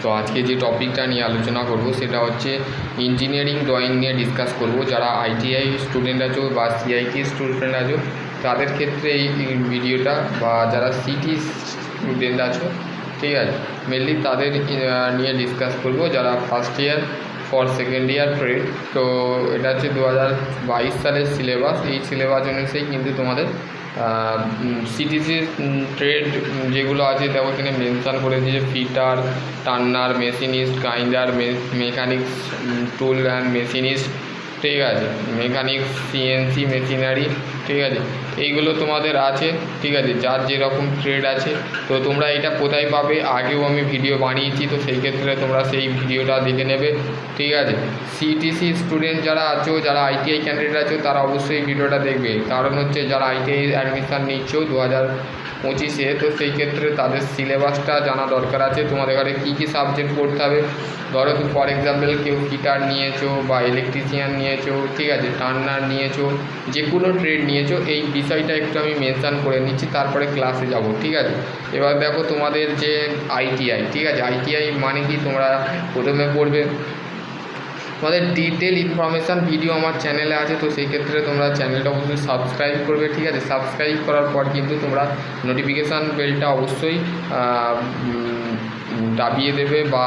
তো আজকে যে টপিকটা নিয়ে আলোচনা করব সেটা হচ্ছে ইঞ্জিনিয়ারিং ড্রয়িং নিয়ে ডিসকাস করব। যারা আইটিআই স্টুডেন্ট আছো বা সিআইটি স্টুডেন্ট আছো তাদের ক্ষেত্রে এই ভিডিওটা, বা যারা সিটি স্টুডেন্ট আছো, ঠিক আছে, মেনলি তাদের নিয়ে ডিসকাস করব। যারা first year for second year trade, তো এটা হচ্ছে 2022 সালের সিলেবাস। এই সিলেবাস অনুযায়ী কিন্তু তোমাদের সিটিসি ট্রেড যেগুলো আছে দেখো এখানে মেনশান করেছে যে fitter, turner, machinist, grinder, mechanics, tool and machinist, ঠিক আছে, মেকানিক্স, সিএনসি মেশিনারি, ঠিক আছে, এইগুলো তোমাদের আছে, ঠিক আছে, যার যেরকম ট্রেড আছে। তো তোমরা এটা কোথায় পাবে, আগেও আমি ভিডিও বানিয়েছি, তো সেই ক্ষেত্রে তোমরা সেই ভিডিওটা দেখে নেবে, ঠিক আছে। সিটিসি স্টুডেন্ট যারা আছো, যারা আইটিআই ক্যান্ডিডেট আছো, তারা অবশ্যই ভিডিওটা দেখবে। কারণ হচ্ছে যারা আইটিআই অ্যাডমিশান নিচ্ছ 2025-এ, তো সেই ক্ষেত্রে তাদের সিলেবাসটা জানা দরকার আছে। তোমাদের ঘরে কী কী সাবজেক্ট পড়তে হবে। ধরো তুমি ফর এক্সাম্পল কেউ ফিটার নিয়েছো বা ইলেকট্রিশিয়ান নিয়েছো, ঠিক আছে, টার্নার নিয়েছো, যে কোনো ট্রেড নিয়েছো, এই বিষয়টা একটু আমি মেনশান করে নিচ্ছি, তারপরে ক্লাসে যাব, ঠিক আছে। এবার দেখো তোমাদের যে আইটিআই, ঠিক আছে, আইটিআই মানে কি, তোমরা প্রথমে পড়বে, তোমাদের ডিটেল ইনফরমেশান ভিডিও আমার চ্যানেলে আছে, তো সেই ক্ষেত্রে তোমরা চ্যানেলটা অবশ্যই সাবস্ক্রাইব করবে, ঠিক আছে। সাবস্ক্রাইব করার পর কিন্তু তোমরা নোটিফিকেশান বেলটা অবশ্যই দাবিয়ে দেবে বা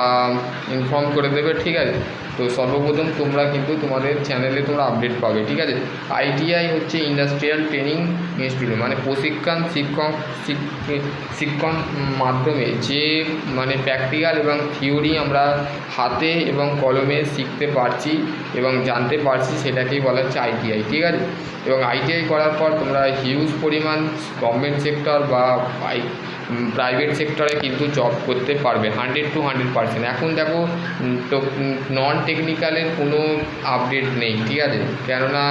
ইনফর্ম করে দেবে, ঠিক আছে। তো সর্বপ্রথম তোমরা কিন্তু তোমাদের চ্যানেলে তোমরা আপডেট পাবে, ঠিক আছে। আইটিআই হচ্ছে ইন্ডাস্ট্রিয়াল ট্রেনিং ইনস্টিটিউট, মানে প্রশিক্ষণ শিক্ষণ মাধ্যমে যে মানে প্র্যাকটিক্যাল এবং থিওরি আমরা হাতে এবং কলমে শিখতে পারছি এবং জানতে পারছি, সেটাকেই বলা হচ্ছে আইটিআই, ঠিক আছে। এবং আইটিআই করার পর তোমরা হিউজ পরিমাণ গভর্নমেন্ট সেক্টর বা প্রাইভেট সেক্টরে কিন্তু জব করতে পারবে 100 to 100%। এখন দেখো তো নন টেকনিক্যালের কোনো আপডেট নেই, ঠিক আছে, কেননা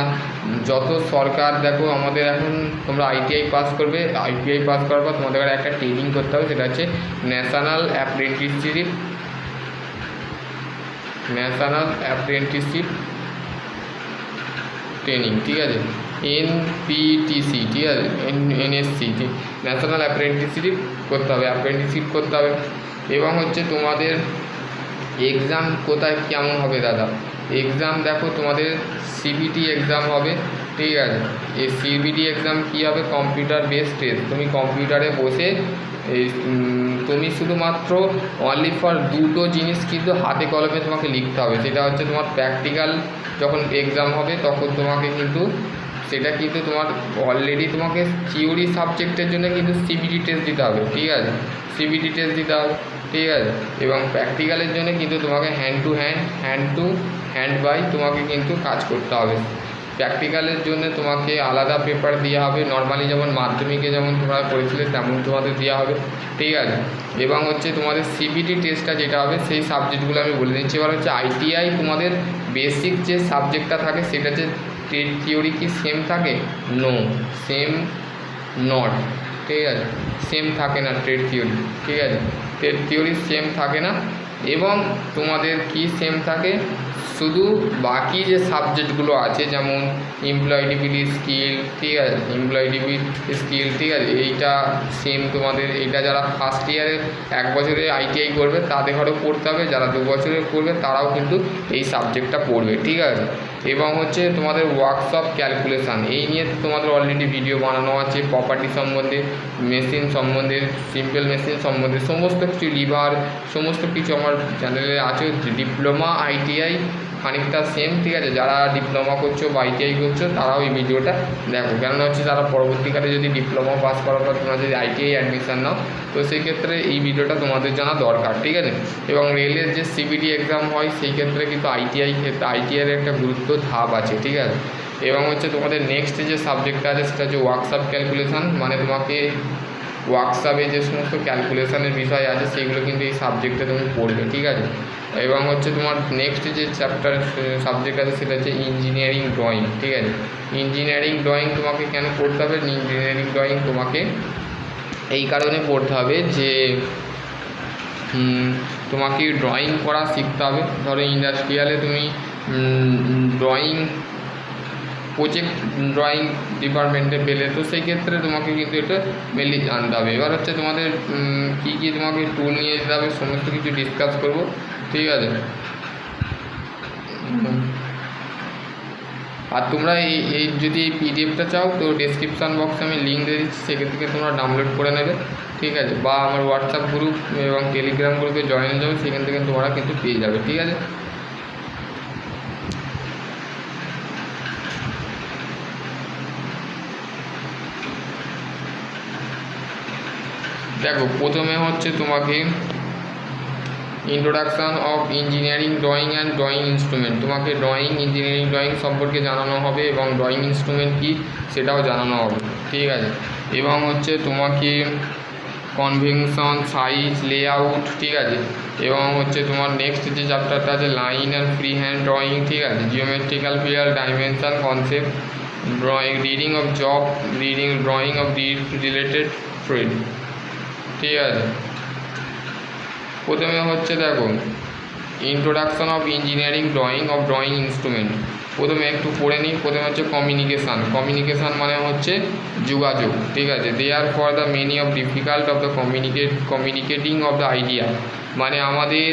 যত সরকার দেখো আমাদের এখন তোমরা আইটিআই পাস করবে, আইটিআই পাস করার পর তোমাদের একটা ট্রেনিং করতে হবে, সেটা হচ্ছে ন্যাশনাল অ্যাপ্রেন্টিসশিপ ট্রেনিং, ঠিক আছে, এনপিটিসি, ঠিক আছে, এনএসসি, ঠিক, ন্যাশনাল অ্যাপ্রেন্টিসশিপ করতে হবে। এবং হচ্ছে তোমাদের এক্সাম কোথায় কেমন হবে দাদা, এক্সাম দেখো তোমাদের সিবিটি এক্সাম হবে, ঠিক আছে। এই সিবিটি এক্সাম কী হবে, কম্পিউটার বেসড টেস্ট। তুমি কম্পিউটারে বসে তুমি শুধুমাত্র অনলি ফর দুটো জিনিস কিন্তু হাতে কলমে তোমাকে লিখতে হবে। সেটা হচ্ছে তোমার প্র্যাকটিক্যাল যখন এক্সাম হবে তখন তোমাকে কিন্তু সেটা কিন্তু তোমার অলরেডি তোমাকে থিওরি সাবজেক্টের জন্য কিন্তু সিবিটি টেস্ট দিতে হবে, ঠিক আছে, সিবিটি টেস্ট দিতে হবে, ঠিক আছে। এবং প্র্যাকটিক্যালের জন্য কিন্তু তোমাকে হ্যান্ড টু হ্যান্ড বাই তোমাকে কিন্তু কাজ করতে হবে। প্র্যাকটিক্যালের জন্য তোমাকে আলাদা পেপার দেওয়া হবে, নর্মালি যেমন মাধ্যমিকে যেমন তোমরা করেছিলে তেমন তোমাদের দেওয়া হবে, ঠিক আছে। এবং হচ্ছে তোমাদের সিবিটি টেস্টটা যেটা হবে সেই সাবজেক্টগুলো আমি বলে দিচ্ছি। এবার হচ্ছে আইটিআই তোমাদের বেসিক যে সাবজেক্টটা থাকে সেটা হচ্ছে ট্রেড থিওরি কি সেম থাকে, নো, সেম নট, ঠিক আছে, সেম থাকে না ট্রেড থিওরি, ঠিক আছে, ট্রেড থিওরি সেম থাকে না। এবং তোমাদের কি সেম থাকে, শুধু বাকি যে সাবজেক্টগুলো আছে যেমন এমপ্লয়িবিলিটি স্কিল, ঠিক আছে, ঠিক আছে, এইটা সেম তোমাদের। এইটা যারা ফার্স্ট ইয়ারে 1 বছরে আইটিআই করবে তাদের ঘরে পড়তে হবে, যারা 2 বছরে করবে তারাও কিন্তু এই সাবজেক্টটা পড়বে, ঠিক আছে। এবং হচ্ছে তোমাদের ওয়ার্কশপ ক্যালকুলেশান, এই নিয়ে তোমাদের অলরেডি ভিডিও বানানো আছে, প্রপার্টি সম্বন্ধে, মেশিন সম্বন্ধে, সিম্পল মেশিন সম্বন্ধে, সমস্ত কিছু, লিভার, সমস্ত কিছু আমার চ্যানেলে আছে। ডিপ্লোমা আইটিআই খানিকটা সেম, ঠিক আছে, যারা ডিপ্লোমা করছো বা আইটিআই করছো তারাও এই ভিডিওটা দেখো, কেননা হচ্ছে তারা পরবর্তীকালে যদি ডিপ্লোমা পাস করার পর তোমরা যদি আইটিআই অ্যাডমিশান নাও, তো সেই ক্ষেত্রে এই ভিডিওটা তোমাদের জানা দরকার, ঠিক আছে। এবং রেলের যে সিবিটি এক্সাম হয় সেই ক্ষেত্রে কিন্তু আইটিআইয়ের একটা গুরুত্ব ধাপ আছে, ঠিক আছে। এবং হচ্ছে তোমাদের নেক্সট যে সাবজেক্টটা আছে সেটা হচ্ছে ওয়ার্কশপ ক্যালকুলেশান, মানে তোমাকে ওয়ার্কশপে যে সমস্ত ক্যালকুলেশানের বিষয় আছে সেইগুলো কিন্তু এই সাবজেক্টে তুমি পড়বে, ঠিক আছে। এবং হচ্ছে তোমার নেক্সট যে সাবজেক্ট আছে সেটা হচ্ছে ইঞ্জিনিয়ারিং ড্রয়িং, ঠিক আছে। ইঞ্জিনিয়ারিং ড্রয়িং তোমাকে কেন পড়তে হবে, ইঞ্জিনিয়ারিং ড্রয়িং তোমাকে এই কারণে পড়তে হবে যে তোমাকে ড্রয়িং করা শিখতে হবে। ধরো ইন্ডাস্ট্রিয়ালে তুমি ড্রয়িং প্রজেক্ট ড্রয়িং ডিপার্টমেন্টে পেলে, তো সেই ক্ষেত্রে তোমাকে কিন্তু এটা মেনলি জানতে হবে। এবার হচ্ছে তোমাদের কী কী তোমাকে টুল নিয়ে যেতে হবে সমস্ত কিছু ডিসকাস করবো, ঠিক আছে। আর তোমরা এই যদি এই পিডিএফটা চাও তো ডেসক্রিপশান বক্সে আমি লিঙ্ক দিয়ে দিচ্ছি, সেখান থেকে তোমরা ডাউনলোড করে নেবে, ঠিক আছে। বা আমার হোয়াটসঅ্যাপ গ্রুপ এবং টেলিগ্রাম গ্রুপে জয়েন হয়ে যাবে, সেখান থেকে তোমরা কিন্তু পেয়ে যাবে, ঠিক আছে। দেখো প্রথমে হচ্ছে তোমাকে introduction of engineering drawing and drawing instrument, তোমাকে ড্রয়িং ইঞ্জিনিয়ারিং ড্রয়িং সম্পর্কে জানানো হবে এবং ড্রয়িং ইনস্ট্রুমেন্ট কী সেটাও জানানো হবে, ঠিক আছে। এবং হচ্ছে তোমাকে কনভেনশন, সাইজ, লেআউট, ঠিক আছে। এবং হচ্ছে তোমার নেক্সট যে চ্যাপ্টারটা আছে line and free hand drawing, ঠিক আছে। Geometrical figure, dimension, concept, drawing, reading of job, drawing of related trade, ঠিক আছে। প্রথমে হচ্ছে দেখো introduction of engineering drawing of drawing instrument, প্রথমে একটু পড়ে নিই। প্রথমে হচ্ছে কমিউনিকেশান মানে হচ্ছে যোগাযোগ, ঠিক আছে। Therefore the many of difficult of the communicating of the idea, মানে আমাদের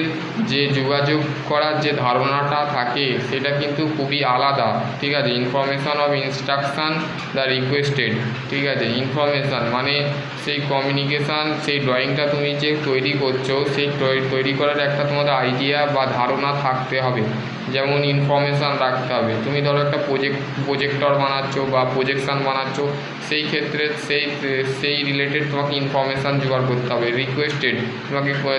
যে যোগাযোগ করার যে ধারণাটা থাকে সেটা কিন্তু খুবই আলাদা, ঠিক আছে। Information of instruction the requested, ঠিক আছে। ইনফরমেশান মানে সেই কমিউনিকেশান, সেই ড্রয়িংটা তুমি যে তৈরি করছো সেই তৈরি করার একটা তোমাদের আইডিয়া বা ধারণা থাকতে হবে, যেমন ইনফরমেশান রাখতে হবে। তুমি ধরো একটা প্রজেক্টর বানাচ্ছো বা প্রজেকশান বানাচ্ছো, সেই ক্ষেত্রে সেই রিলেটেড তোমাকে ইনফরমেশান জোগাড় করতে হবে। রিকোয়েস্টেড,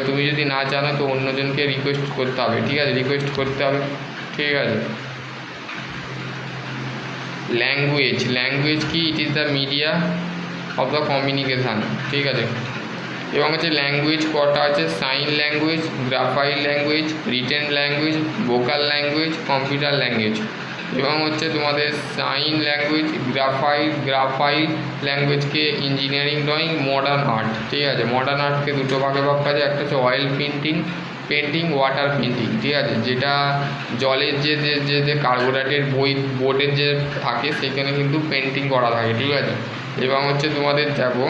তুমি যদি না জানো তো অন্যজনকে রিকোয়েস্ট করতে হবে, ঠিক আছে, রিকোয়েস্ট করতে হবে, ঠিক আছে। ল্যাঙ্গুয়েজ কি? It is the media of the communication, ঠিক আছে। এবং হচ্ছে ল্যাঙ্গুয়েজ কটা আছে, sign language, graphical language, written language, vocal language, computer language. এবং হচ্ছে তোমাদের সাইন ল্যাঙ্গুয়েজ, গ্রাফাইল ল্যাঙ্গুয়েজকে ইঞ্জিনিয়ারিং ড্রয়িং, মডার্ন আর্ট, ঠিক আছে। মডার্ন আর্টকে দুটো ভাগে ভাগ করা যায়, একটা হচ্ছে অয়েল পেন্টিং, ওয়াটার পেন্টিং, ঠিক আছে। যেটা জলের যে কার্বোরেটেড বোর্ডের যে থাকে সেখানে কিন্তু পেন্টিং করা থাকে, ঠিক আছে। এবং হচ্ছে তোমাদের দেখো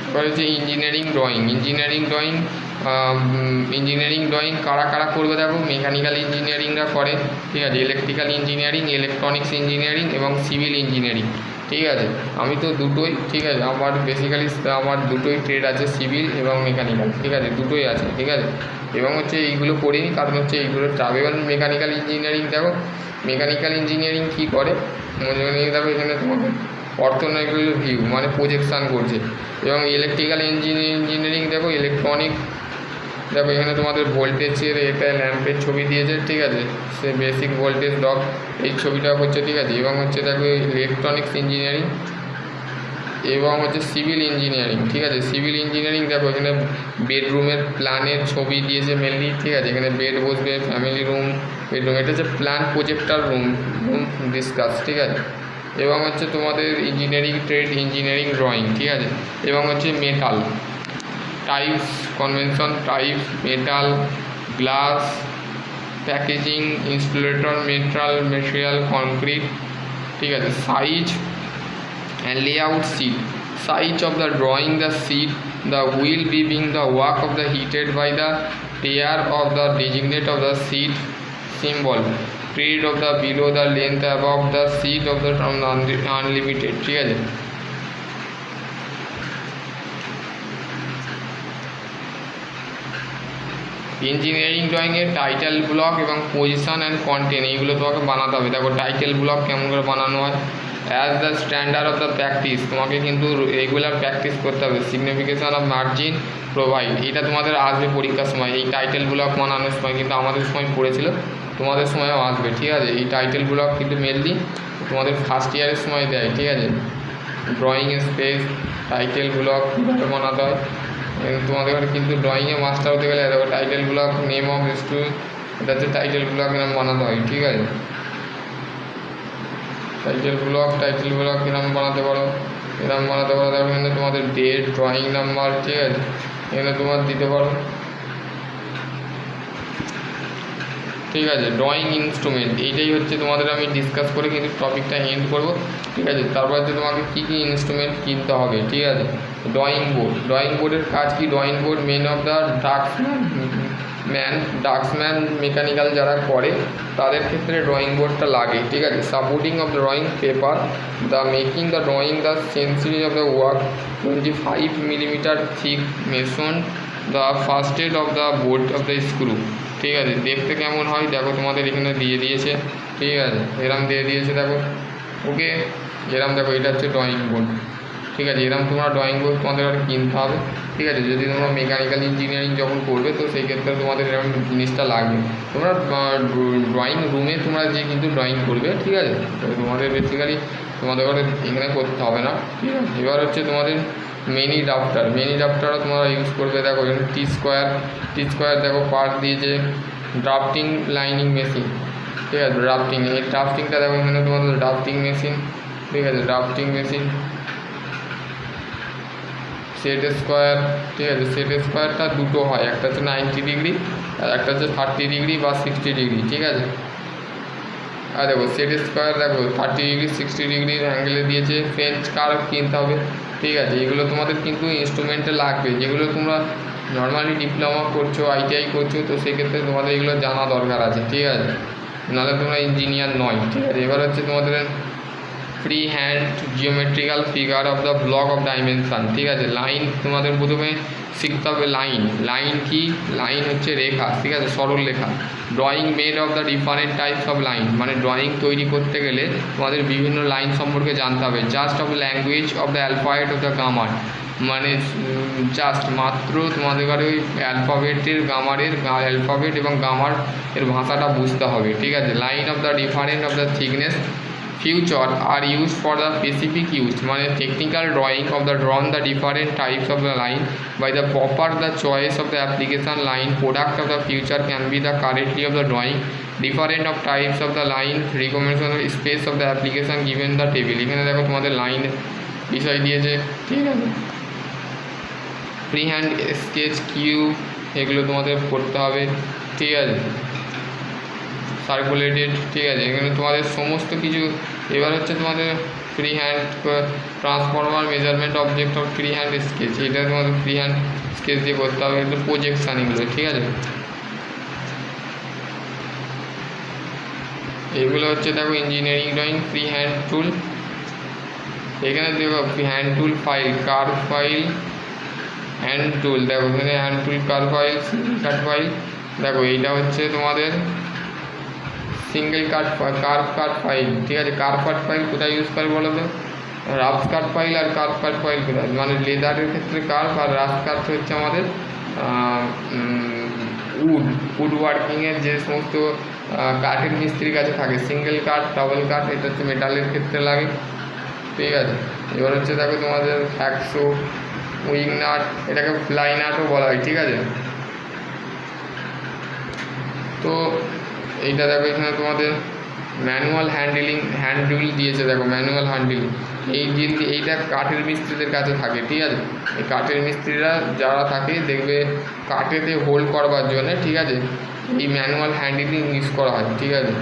এবার হচ্ছে ইঞ্জিনিয়ারিং ড্রয়িং কারা করবে দেখো, মেকানিক্যাল ইঞ্জিনিয়ারিংরা করে, ঠিক আছে। ইলেকট্রিক্যাল ইঞ্জিনিয়ারিং, ইলেকট্রনিক্স ইঞ্জিনিয়ারিং এবং সিভিল ইঞ্জিনিয়ারিং, ঠিক আছে। আমি তো দুটোই, ঠিক আছে, আমার বেসিক্যালি আমার দুটোই ট্রেড আছে, সিভিল এবং মেকানিক্যাল, ঠিক আছে, দুটোই আছে, ঠিক আছে। এবং হচ্ছে এইগুলো করিনি কারণ হচ্ছে এইগুলো ট্রাভেল। এবার মেকানিক্যাল ইঞ্জিনিয়ারিং দেখো, মেকানিক্যাল ইঞ্জিনিয়ারিং কী করে, দেখো এখানে তোমাকে অর্থনৈতিক ভিউ মানে প্রজেকশান করছে। এবং ইলেকট্রিক্যাল ইঞ্জিনিয়ারিং দেখো ইলেকট্রনিক, দেখো এখানে তোমাদের ভোল্টেজের এটা ল্যাম্পের ছবি দিয়েছে, ঠিক আছে, সে বেসিক ভোল্টেজ ড্রপ এই ছবিটা করছে, ঠিক আছে। এবং হচ্ছে দেখো ইলেকট্রনিক্স ইঞ্জিনিয়ারিং এবং হচ্ছে সিভিল ইঞ্জিনিয়ারিং, ঠিক আছে। সিভিল ইঞ্জিনিয়ারিং দেখো এখানে বেডরুমের প্ল্যানের ছবি দিয়েছে মেনলি, ঠিক আছে। এখানে বেড বসবে, ফ্যামিলি রুম, বেডরুম, এটা হচ্ছে প্ল্যান প্রজেক্টার রুম ডিসকাস, ঠিক আছে। এবং হচ্ছে তোমাদের ইঞ্জিনিয়ারিং ট্রেড, ইঞ্জিনিয়ারিং ড্রয়িং, ঠিক আছে। এবং হচ্ছে metal types, convention types, metal, glass, packaging, insulator, material, concrete, ঠিক আছে। Size and layout sheet, size of the drawing, the sheet, the wheel being the work of the heated by the tear of the designate of the sheet symbol, period of the below the length above the sheet of the unlimited, ঠিক আছে। Engineering ড্রয়িংয়ের title block এবং position and content এইগুলো তোমাকে বানাতে হবে। দেখো title block কেমন করে বানানো হয়, as the standard of the practice, তোমাকে কিন্তু রেগুলার প্র্যাকটিস করতে হবে। সিগনিফিকেশান অফ মার্জিন প্রোভাইড, এটা তোমাদের আসবে পরীক্ষার সময়, এই টাইটেল ব্লক বানানোর সময় কিন্তু আমাদের সময় পড়েছিল, তোমাদের সময়ও আসবে, ঠিক আছে। এই টাইটেল ব্লক কিন্তু মেনলি তোমাদের ফার্স্ট ইয়ারের সময় দেয়, ঠিক আছে। ড্রয়িং স্পেস, টাইটেল ব্লক কীভাবে বানাতে হয়, তোমাদের কিন্তু ড্রয়িংয়ে মাস্টার হতে গেলে দেখো title block, name of student, এটা হচ্ছে টাইটেল ব্লক এরকম বানাতে হয়, ঠিক আছে। টাইটেল ব্লক এরকম বানাতে পারো, দেখো এখানে তোমাদের ডেট, ড্রয়িং নাম্বার, ঠিক আছে। এখানে তোমার দিতে পারো। ঠিক আছে, ড্রয়িং ইনস্ট্রুমেন্ট এইটাই হচ্ছে তোমাদের আমি ডিসকাস করে কিন্তু টপিকটা এন্ড করব। ঠিক আছে, তারপর হচ্ছে তোমাকে কী কী ইনস্ট্রুমেন্ট কিনতে হবে। ঠিক আছে, ড্রয়িং বোর্ডের কাজ কি? Drawing board men of the draughtsman mechanical যারা করে তাদের ক্ষেত্রে ড্রয়িং বোর্ডটা লাগে। ঠিক আছে, supporting of the drawing paper, the making the drawing, the sensory of the work, 25 millimetre thick মেশন, the first edge of the board of the screw. ঠিক আছে, দেখতে কেমন হয় দেখো, তোমাদের এখানে দিয়ে দিয়েছে। ঠিক আছে, এরম দিয়ে দিয়েছে দেখো। ওকে, এরম দেখো, এটা হচ্ছে ড্রয়িং বোর্ড। ঠিক আছে, এরম তোমরা ড্রয়িং বোর্ড তোমাদের আর কিনতে হবে। ঠিক আছে, যদি তোমরা মেকানিক্যাল ইঞ্জিনিয়ারিং যখন করবে তো সেই ক্ষেত্রে তোমাদের এরকম জিনিসটা লাগবে। তোমরা ড্রয়িং রুমে তোমরা যে কিন্তু ড্রয়িং করবে। ঠিক আছে, তো তোমাদের বেসিক্যালি তোমাদের এখানে করতে হবে না। ঠিক আছে, এবার হচ্ছে তোমাদের মিনি ড্রাফটারও তোমরা ইউজ করবে। দেখো এখানে টি স্কোয়ার দেখো পার্ট দিয়েছে। Drafting lining machine. ঠিক আছে, এই ড্রাফটিংটা দেখো এখানে তোমাদের ড্রাফটিং মেশিন। ঠিক আছে, ড্রাফটিং মেশিন। Set square. ঠিক আছে, সেট স্কোয়ারটা দুটো হয়, একটা হচ্ছে 90 ডিগ্রি আর একটা হচ্ছে 30 ডিগ্রি বা 60 ডিগ্রি। ঠিক আছে, আর দেখো সেট স্কোয়ার দেখো 30 ডিগ্রি 60 ডিগ্রির অ্যাঙ্গেলে দিয়েছে। ফ্রেঞ্চ কার্ভ কিনতে হবে। ঠিক আছে, এগুলো তোমাদের কিন্তু ইনস্ট্রুমেন্টে লাগবে, যেগুলো তোমরা নর্মালি ডিপ্লোমা করছো, ITI করছো, তো সেক্ষেত্রে তোমাদের এগুলো জানা দরকার আছে। ঠিক আছে, নাহলে তোমরা ইঞ্জিনিয়ার নয়। ঠিক আছে, এবার হচ্ছে তোমাদের free hand geometrical figure of the block of dimension. ঠিক আছে, লাইন তোমাদের প্রথমে শিখতে হবে। লাইন কি? লাইন হচ্ছে রেখা। ঠিক আছে, সরল রেখা। Drawing made of the different types of line, মানে ড্রয়িং তৈরি করতে গেলে তোমাদের বিভিন্ন লাইন সম্পর্কে জানতে হবে। Just of language of the alphabet of the grammar, মানে জাস্ট মাত্র তোমাদের ওই অ্যালফাবেটের অ্যালফাবেট এবং গামার এর ভাষাটা বুঝতে হবে। ঠিক আছে, line of the different of the thickness future আর use for the specific use, মানে technical drawing of the drawn the different types of the line by the proper the choice of the application line product of the future can be the correctly of the drawing different of types of the line recommendation of space of the application given the table. এখানে দেখো তোমাদের line বিষয় দিয়েছে। ঠিক আছে, free hand sketch cube এগুলো তোমাদের করতে হবে। ঠিক আছে, সার্কুলেটেড। ঠিক আছে, এখানে তোমাদের সমস্ত কিছু। এবার হচ্ছে তোমাদের free hand transformer measurement object of free hand sketch, এটা তোমাদের ফ্রি হ্যান্ড স্কেচ দিয়ে করতে হবে। এটা প্রজেকশান এগুলো। ঠিক আছে, এগুলো হচ্ছে দেখো ইঞ্জিনিয়ারিং ড্রয়িং। ফ্রি হ্যান্ড টুল, এখানে দেখো হ্যান্ড টুল ফাইল, কার্ভ ফাইল, হ্যান্ড টুল। দেখো এখানে হ্যান্ড টুল, কার্ভ ফাইল, সিঙ্গেল কাট ফাইল। দেখো এইটা হচ্ছে তোমাদের সিঙ্গেল কার্ভ কাট ফাইল। ঠিক আছে, কার্ভ কাট ফাইল কোথায় ইউজ করে বলো তো? রাফ কাট ফাইল আর কার্ভ কাট ফাইল কোথায়? মানে লেদারের ক্ষেত্রে কার্ভ, আর রাফ কাট হচ্ছে আমাদের উড ওয়ার্কিংয়ের যে সমস্ত কাঠের মিস্ত্রির কাছে থাকে। সিঙ্গেল কাট, ডাবল কাট এটা হচ্ছে মেটালের ক্ষেত্রে লাগে। ঠিক আছে, এবার হচ্ছে দেখো তোমাদের হ্যাকসো, উইং নাট, এটাকে ফ্লাই নাটও বলা হয়। ঠিক আছে, তো এইটা দেখো এখানে তোমাদের ম্যানুয়াল হ্যান্ডেল দিয়েছে। দেখো ম্যানুয়াল হ্যান্ডেল, এইটা কাঠের মিস্ত্রিদের কাছে থাকে। ঠিক আছে, এই কাঠের মিস্ত্রিরা যারা থাকে দেখবে কাঠেতে হোল্ড করবার জন্য, ঠিক আছে, এই ম্যানুয়াল হ্যান্ডেলিং ইউজ করা হয়। ঠিক আছে,